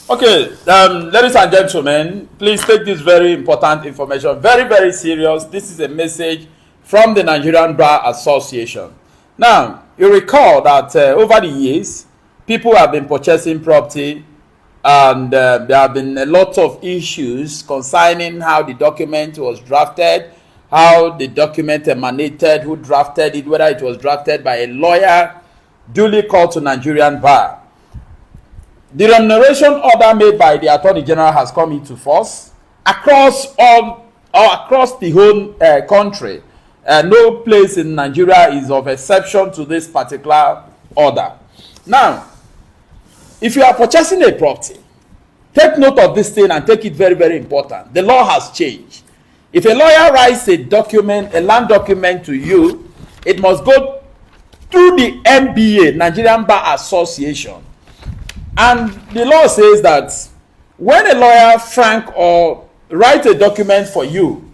Okay, ladies and gentlemen, please take this very important information very, very serious. This is a message from the Nigerian Bar Association. Now, you recall that over the years, people have been purchasing property, and there have been a lot of issues concerning how the document was drafted, how the document emanated, who drafted it, whether it was drafted by a lawyer duly called to Nigerian Bar. The remuneration order made by the Attorney General has come into force across the whole country. No place in Nigeria is of exception to this particular order. Now, if you are purchasing a property, take note of this thing and take it very, very important. The law has changed. If a lawyer writes a document, a land document to you, it must go through the NBA, Nigerian Bar Association. And the law says that when a lawyer frank or write a document for you,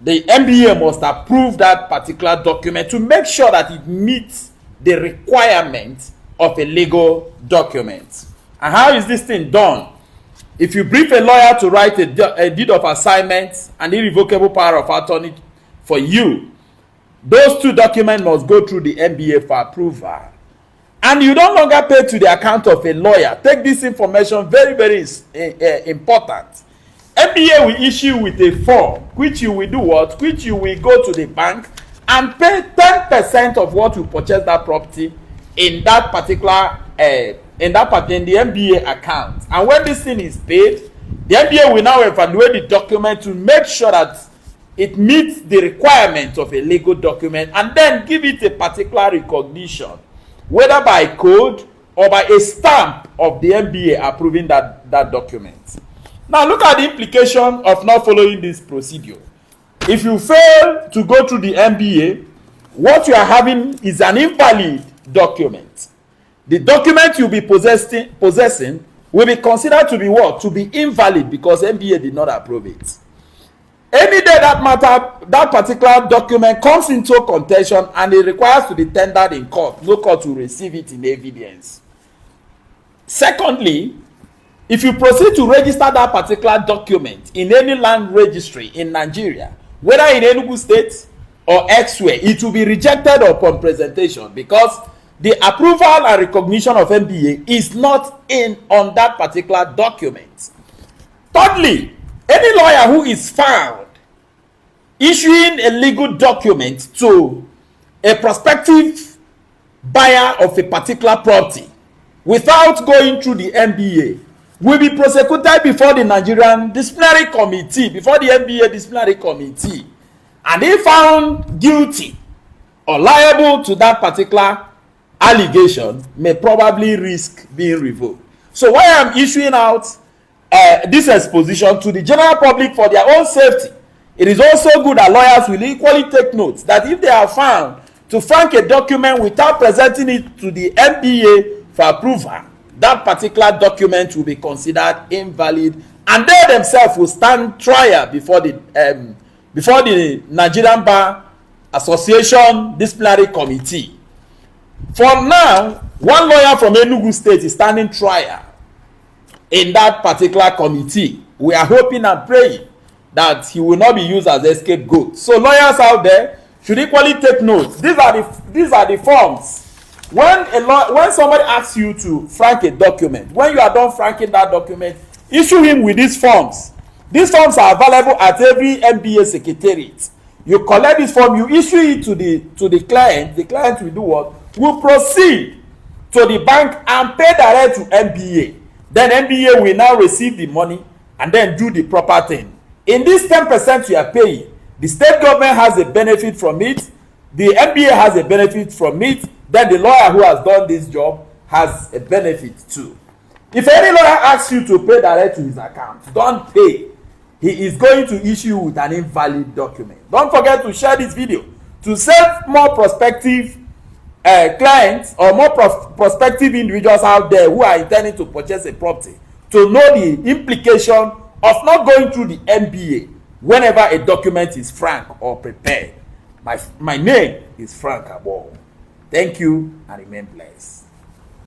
the NBA must approve that particular document to make sure that it meets the requirement of a legal document. And how is this thing done? If you brief a lawyer to write a deed of assignment and irrevocable power of attorney for you, those two documents must go through the NBA for approval. And you no longer pay to the account of a lawyer. Take this information very, very important. NBA will issue with a form, which you will do what? Which you will go to the bank and pay 10% of what you purchase that property in that particular in the NBA account. And when this thing is paid, the NBA will now evaluate the document to make sure that it meets the requirements of a legal document, and then give it a particular recognition, whether by code or by a stamp of the NBA approving that document. Now look at the implication of not following this procedure. If you fail to go through the NBA, what you are having is an invalid document. The document you'll be possessing will be considered to be what? To be invalid, because NBA did not approve it. Any day that particular document comes into contention and it requires to be tendered in court, no court will receive it in evidence. Secondly, if you proceed to register that particular document in any land registry in Nigeria, whether in Enugu State or elsewhere, it will be rejected upon presentation, because the approval and recognition of NBA is not on that particular document. Thirdly, any lawyer who is found issuing a legal document to a prospective buyer of a particular property without going through the NBA will be prosecuted before the Nigerian Disciplinary Committee, before the NBA Disciplinary Committee, and if found guilty or liable to that particular allegation, may probably risk being revoked. So why I'm issuing out this exposition to the general public for their own safety, it is also good that lawyers will equally take note that if they are found to frank a document without presenting it to the NBA for approval, that particular document will be considered invalid, and they themselves will stand trial before the Nigerian Bar Association Disciplinary Committee. For now, one lawyer from Enugu State is standing trial in that particular committee. We are hoping and praying that he will not be used as a scapegoat. So lawyers out there should equally take note. These are the forms. When somebody asks you to frank a document, when you are done franking that document, issue him with these forms. These forms are available at every NBA secretariat. You collect this form, you issue it to the client. The client will do what? Will proceed to the bank and pay direct to NBA. Then NBA will now receive the money and then do the proper thing. In this 10% you are paying, the state government has a benefit from it, the NBA has a benefit from it, then the lawyer who has done this job has a benefit too. If any lawyer asks you to pay direct to his account, don't pay. He is going to issue with an invalid document. Don't forget to share this video to save more prospective clients or more prospective individuals out there who are intending to purchase a property to know the implication of not going through the NBA whenever a document is frank or prepared. My name is Frank Abo. Thank you and remain blessed.